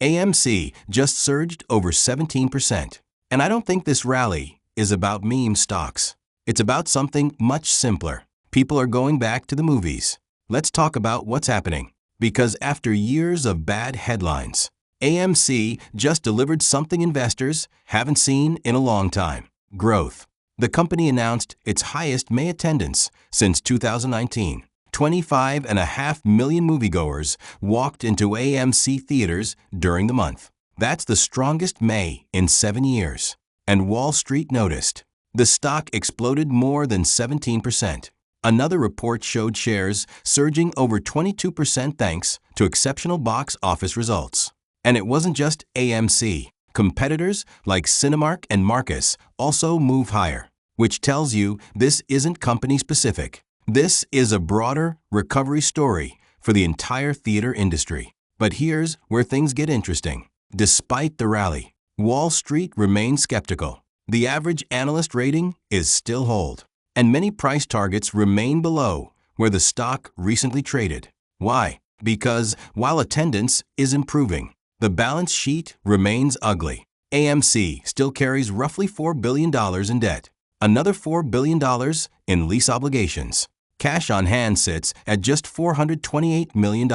AMC just surged over 17%. And I don't think this rally is about meme stocks. It's about something much simpler. People are going back to the movies. Let's talk about what's happening. Because after years of bad headlines, AMC just delivered something investors haven't seen in a long time: growth. The company announced its highest May attendance since 2019. 25.5 million moviegoers walked into AMC theaters during the month. That's the strongest May in 7 years. And Wall Street noticed. The stock exploded more than 17%. Another report showed shares surging over 22% thanks to exceptional box office results. And it wasn't just AMC. Competitors like Cinemark and Marcus also move higher, which tells you this isn't company-specific. This is a broader recovery story for the entire theater industry. But here's where things get interesting. Despite the rally, Wall Street remains skeptical. The average analyst rating is still hold, and many price targets remain below where the stock recently traded. Why? Because while attendance is improving, the balance sheet remains ugly. AMC still carries roughly $4 billion in debt, another $4 billion in lease obligations. Cash on hand sits at just $428 million.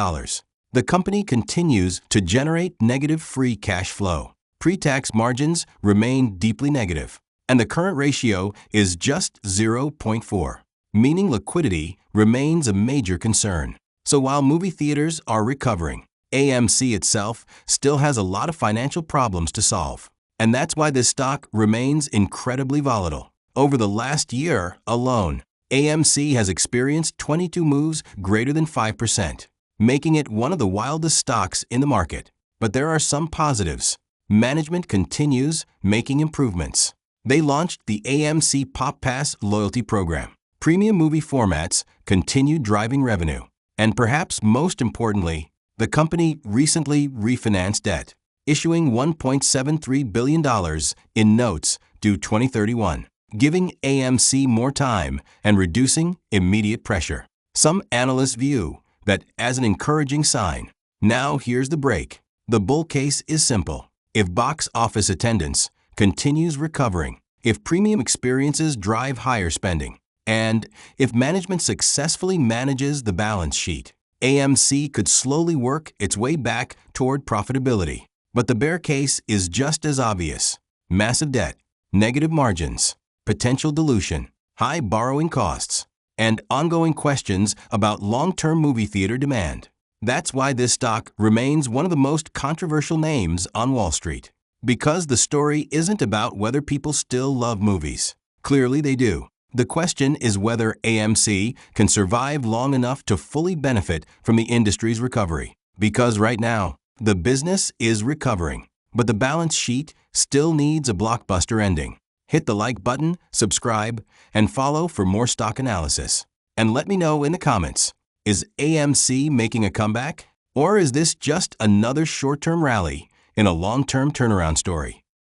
The company continues to generate negative free cash flow. Pre-tax margins remain deeply negative, and the current ratio is just 0.4, meaning liquidity remains a major concern. So while movie theaters are recovering, AMC itself still has a lot of financial problems to solve. And that's why this stock remains incredibly volatile. Over the last year alone, AMC has experienced 22 moves greater than 5%, making it one of the wildest stocks in the market. But there are some positives. Management continues making improvements. They launched the AMC Pop Pass loyalty program. Premium movie formats continue driving revenue. And perhaps most importantly, the company recently refinanced debt, issuing $1.73 billion in notes due 2031, giving AMC more time and reducing immediate pressure. Some analysts view that as an encouraging sign. Now here's the break. The bull case is simple. If box office attendance continues recovering, if premium experiences drive higher spending, and if management successfully manages the balance sheet, AMC could slowly work its way back toward profitability. But the bear case is just as obvious. Massive debt, negative margins, potential dilution, high borrowing costs, and ongoing questions about long-term movie theater demand. That's why this stock remains one of the most controversial names on Wall Street. Because the story isn't about whether people still love movies. Clearly they do. The question is whether AMC can survive long enough to fully benefit from the industry's recovery. Because right now, the business is recovering, but the balance sheet still needs a blockbuster ending. Hit the like button, subscribe, and follow for more stock analysis. And let me know in the comments, is AMC making a comeback? Or is this just another short-term rally in a long-term turnaround story?